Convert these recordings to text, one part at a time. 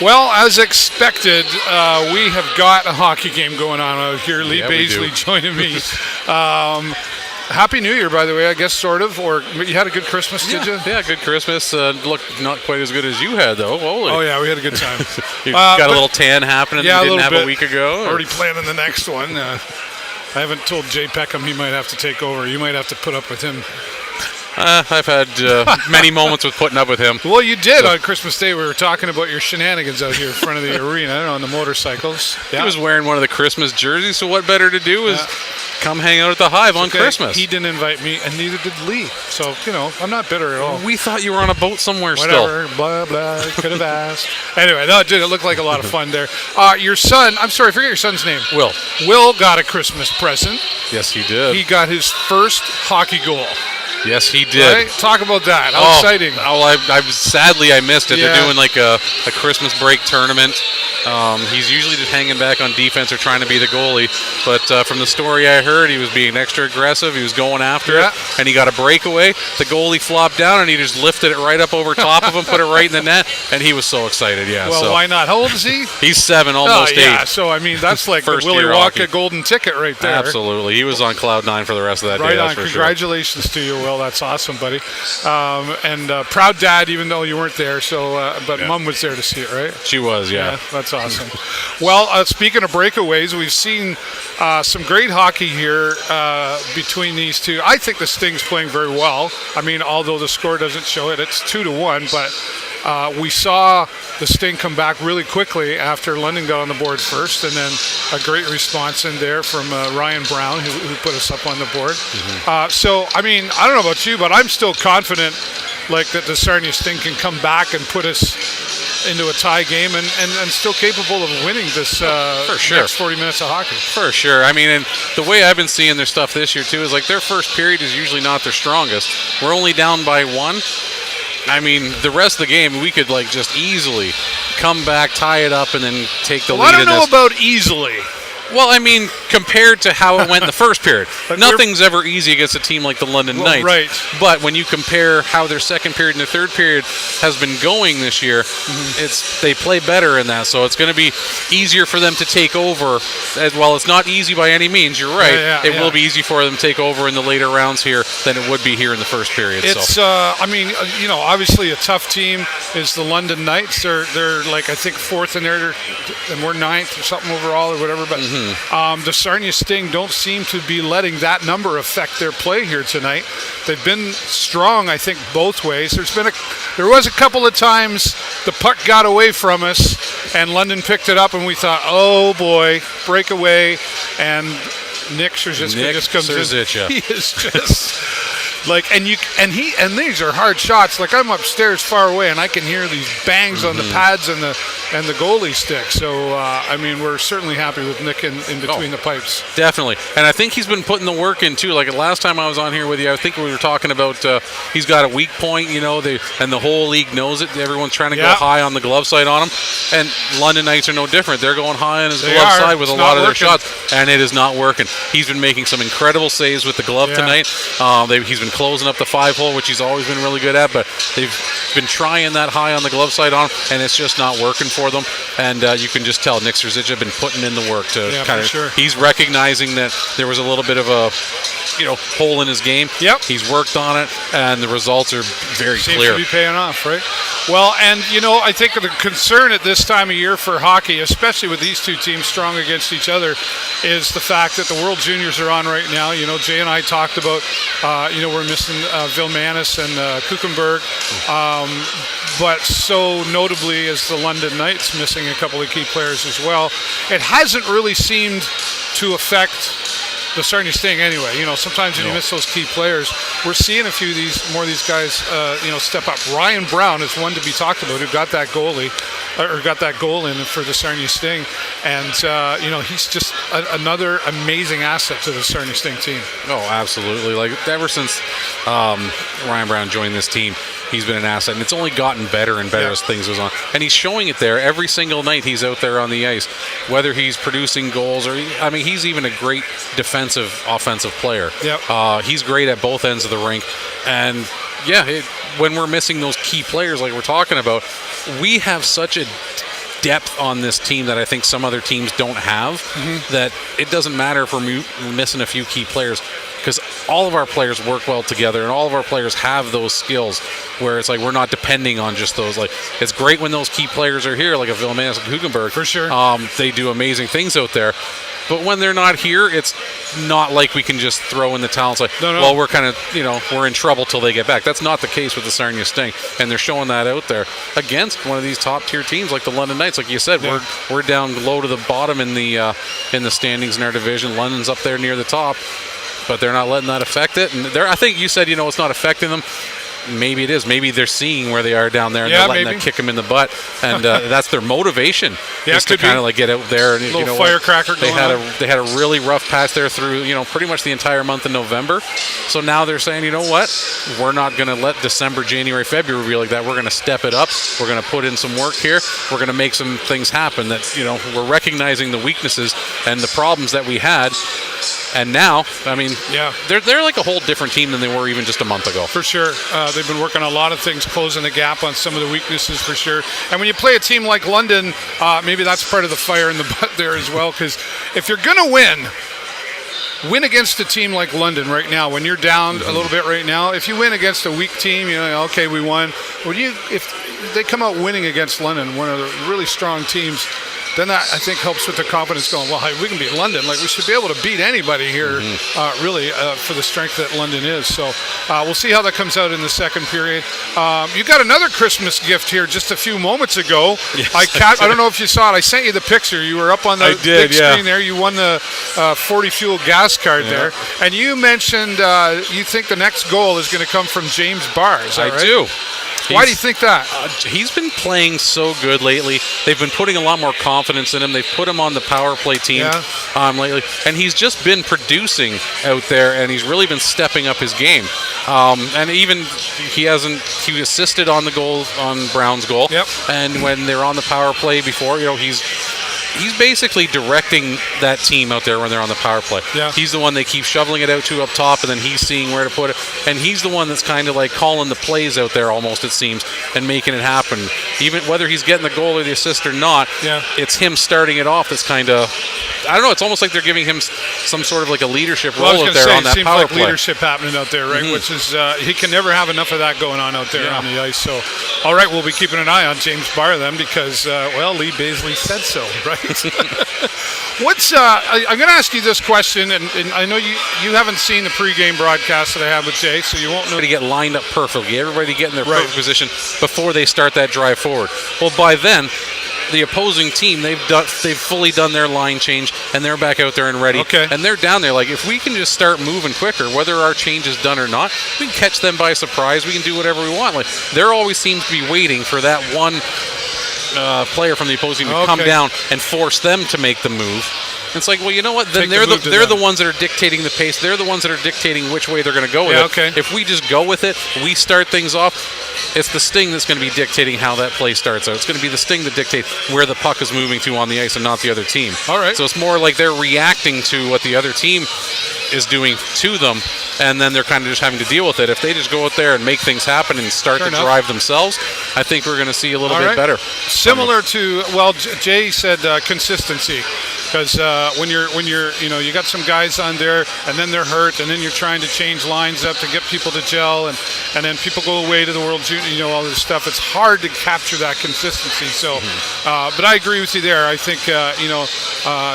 Well, as expected, we have got a hockey game going on out here. Lee Bazeley joining me. Happy New Year, by the way, I guess, sort of. Or you had a good Christmas, did you? Yeah, good Christmas. Looked not quite as good as you had, though. Holy. Oh, yeah, we had a good time. You got a little tan happening that you didn't have a week ago? Already planning the next one. I haven't told Jay Peckham he might have to take over. You might have to put up with him. I've had many moments with putting up with him. Well, you did on Christmas Day. We were talking about your shenanigans out here in front of the arena on the motorcycles. Yeah. He was wearing one of the Christmas jerseys, so what better to do is come hang out at the Hive on Christmas. He didn't invite me, and neither did Lee. So, I'm not bitter at all. We thought you were on a boat somewhere Whatever, still. Blah, blah, could have asked. Anyway, no, it looked like a lot of fun there. Your son, I'm sorry, I forget your son's name. Will. Will got a Christmas present. Yes, he did. He got his first hockey goal. Yes, he did. Right? Talk about that. How exciting. Sadly, I missed it. Yeah. They're doing like a Christmas break tournament. He's usually just hanging back on defense or trying to be the goalie. But from the story I heard, he was being extra aggressive. He was going after it, and he got a breakaway. The goalie flopped down, and he just lifted it right up over top of him, put it right in the net, and he was so excited, Well, why not? How old is he? He's 7, almost 8. Yeah, so, that's like the Willy Wonka golden ticket right there. Absolutely. He was on cloud 9 for the rest of that day. Right on. For Congratulations to you, Will. That's awesome, buddy. And proud dad, even though you weren't there. So, but Mom was there to see it, right? She was, yeah. That's awesome. Well, speaking of breakaways, we've seen some great hockey here between these two. I think the Sting's playing very well. I mean, although the score doesn't show it, it's 2-1. But we saw the Sting come back really quickly after London got on the board first, and then a great response in there from Ryan Brown, who put us up on the board. Mm-hmm. So, I mean, I don't know about you, but I'm still confident that the Sarnia Sting can come back and put us into a tie game and still capable of winning this next 40 minutes of hockey. For sure. I mean, and the way I've been seeing their stuff this year, too, is their first period is usually not their strongest. We're only down by 1. I mean, the rest of the game, we could just easily come back, tie it up, and then take the lead. I don't know about easily. Well, I mean, compared to how it went in the first period, nothing's ever easy against a team like the London Knights. Right. But when you compare how their second period and their third period has been going this year, they play better in that. So it's going to be easier for them to take over. As well, it's not easy by any means. You're right. It will be easy for them to take over in the later rounds here than it would be here in the first period. It's, I mean, obviously a tough team is the London Knights. They're I think 4th in there, and we're 9th or something overall or whatever. But the Sarnia Sting don't seem to be letting that number affect their play here tonight. They've been strong, I think, both ways. There was a couple of times the puck got away from us, and London picked it up, and we thought, oh boy, breakaway, and Nick Szerzycka just comes in. He is just and these are hard shots. I'm upstairs far away, and I can hear these bangs on the pads and the goalie stick. So I mean, we're certainly happy with Nick in between the pipes. Definitely, and I think he's been putting the work in too. Last time I was on here with you, I think we were talking about he's got a weak point. And the whole league knows it. Everyone's trying to go high on the glove side on him, and London Knights are no different. They're going high on his glove side with a lot of their shots, and it is not working. He's been making some incredible saves with the glove tonight. He's been closing up the 5-hole, which he's always been really good at, but they've been trying that high on the glove side on him, and it's just not working for them. And you can just tell Nick Szerzycka have been putting in the work to he's recognizing that there was a little bit of a hole in his game. Yep. He's worked on it, and the results are very clear. Seems to be paying off, right? Well, and I think the concern at this time of year for hockey, especially with these two teams strong against each other, is the fact that the World Juniors are on right now. Jay and I talked about, we're missing Vilmanis and Kuchenberg, but so notably is the London Knights missing a couple of key players as well. It hasn't really seemed to affect the Sarnia Sting anyway. Sometimes when you miss those key players, we're seeing a few of these guys, step up. Ryan Brown is one to be talked about who got that got that goal in for the Sarnia Sting, and he's just another amazing asset to the Sarnia Sting team. Oh, absolutely! Ever since Ryan Brown joined this team, he's been an asset, and it's only gotten better and better as things goes on. And he's showing it there every single night he's out there on the ice, whether he's producing goals or he's even a great defensive, offensive player. Yep. He's great at both ends of the rink, and when we're missing those key players like we're talking about, we have such a depth on this team that I think some other teams don't have, that it doesn't matter if we're missing a few key players, because all of our players work well together and all of our players have those skills where it's like we're not depending on just those. Like, it's great when those key players are here, like a Villemanis and Hugenberg. For sure. They do amazing things out there. But when they're not here, it's not like we can just throw in the towel and say, well, we're kind of, we're in trouble till they get back. That's not the case with the Sarnia Sting, and they're showing that out there against one of these top-tier teams like the London Knights. Like you said, we're down low to the bottom in the standings in our division. London's up there near the top, but they're not letting that affect it. And I think you said, it's not affecting them. Maybe it is. Maybe they're seeing where they are down there and they're letting that kick them in the butt, and that's their motivation is to kind of like get out there and a little firecracker. They had a really rough patch there through pretty much the entire month of November. So now they're saying, you know what, we're not going to let December, January, February be like that. We're going to step it up. We're going to put in some work here. We're going to make some things happen. That we're recognizing the weaknesses and the problems that we had. And now, they're like a whole different team than they were even just a month ago. For sure. They've been working on a lot of things, closing the gap on some of the weaknesses for sure. And when you play a team like London, maybe that's part of the fire in the butt there as well, because if you're going to win against a team like London right now, when you're down a little bit right now, if you win against a weak team, okay, we won. If they come out winning against London, one of the really strong teams, then that, I think, helps with the confidence going, well, we can beat London. Like, we should be able to beat anybody here, really, for the strength that London is. So we'll see how that comes out in the second period. You got another Christmas gift here just a few moments ago. Yes, I don't know if you saw it. I sent you the picture. You were up on the big screen there. You won the 40 Fuel gas card there. And you mentioned you think the next goal is going to come from James Barr. Is that right? I do. Why do you think that? He's been playing so good lately. They've been putting a lot more confidence in him. They've put him on the power play team lately. And he's just been producing out there, and he's really been stepping up his game. And even he assisted on the goal, on Brown's goal. Yep. And when they're on the power play before, he's basically directing that team out there when they're on the power play. Yeah. He's the one they keep shoveling it out to up top, and then he's seeing where to put it. And he's the one that's kind of like calling the plays out there almost, it seems, and making it happen. Even whether he's getting the goal or the assist or not, it's him starting it off that's kind of, I don't know, it's almost like they're giving him some sort of like a leadership role out there on that power play. It seems like leadership happening out there, right? Which is, he can never have enough of that going on out there on the ice. So, all right, we'll be keeping an eye on James Barr then because, Lee Bazeley said so, right? I'm going to ask you this question, and I know you haven't seen the pregame broadcast that I had with Jay, so you won't know. To get lined up perfectly, everybody get in their perfect position before they start that drive forward. Well, by then, the opposing team, they've fully done their line change, and they're back out there and ready. Okay. And they're down there. Like, if we can just start moving quicker, whether our change is done or not, we can catch them by surprise. We can do whatever we want. Like, there always seems to be waiting for that one player from the opposing to come down and force them to make the move. And it's like, well, you know what? Then they're the ones that are dictating the pace. They're the ones that are dictating which way they're going to go with it. Okay. If we just go with it, we start things off, it's the Sting that's going to be dictating how that play starts out. It's going to be the Sting that dictates where the puck is moving to on the ice and not the other team. All right. So it's more like they're reacting to what the other team is doing to them, and then they're kind of just having to deal with it. If they just go out there and make things happen and start to drive themselves, I think we're going to see a little bit better. Similar to, Jay said consistency, because when you're you got some guys on there and then they're hurt and then you're trying to change lines up to get people to gel and then people go away to the World Junior, all this stuff. It's hard to capture that consistency. So, but I agree with you there. I think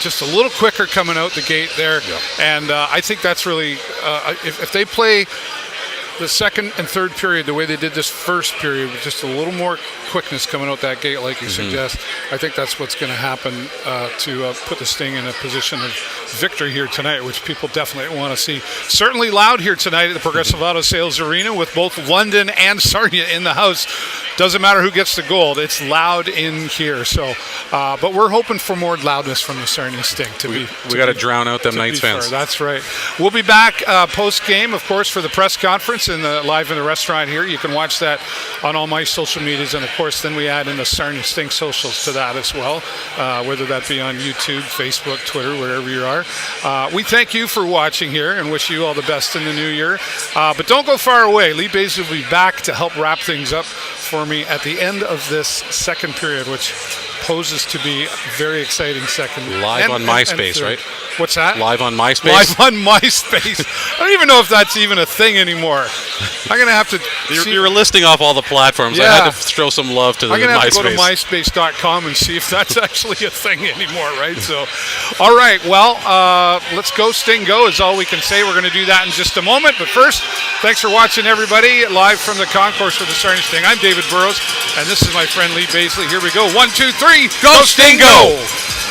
just a little quicker coming out the gate there, and I think that's really if they play the second and third period the way they did this first period with just a little more quickness coming out that gate like you suggest, I think that's what's going to happen to put the Sting in a position of victory here tonight, which people definitely want to see. Certainly loud here tonight at the Progressive Auto Sales Arena with both London and Sarnia in the house. Doesn't matter who gets the goal. It's loud in here. So, but we're hoping for more loudness from the Sarnia Sting. We got to drown out them Knights fans. That's right. We'll be back post-game, of course, for the press conference and live in the restaurant here. You can watch that on all my social medias, and of course, then we add in the Sarnia Sting socials to that as well, whether that be on YouTube, Facebook, Twitter, wherever you are. We thank you for watching here and wish you all the best in the new year. But don't go far away. Lee Bazeley will be back to help wrap things up for me at the end of this second period, which poses to be a very exciting second. Live on MySpace, right? What's that? Live on MySpace? Live on MySpace. I don't even know if that's even a thing anymore. I'm going to have to... You were listing off all the platforms. Yeah. I had to throw some love to the MySpace. I'm going to have to go to myspace.com and see if that's actually a thing anymore, right? So, all right, well, let's go, Sting, go is all we can say. We're going to do that in just a moment. But first, thanks for watching, everybody, live from the concourse for the Sarnia Sting. I'm David Burrows, and this is my friend Lee Bazeley. Here we go. 1, 2, 3. Go, Sting, go!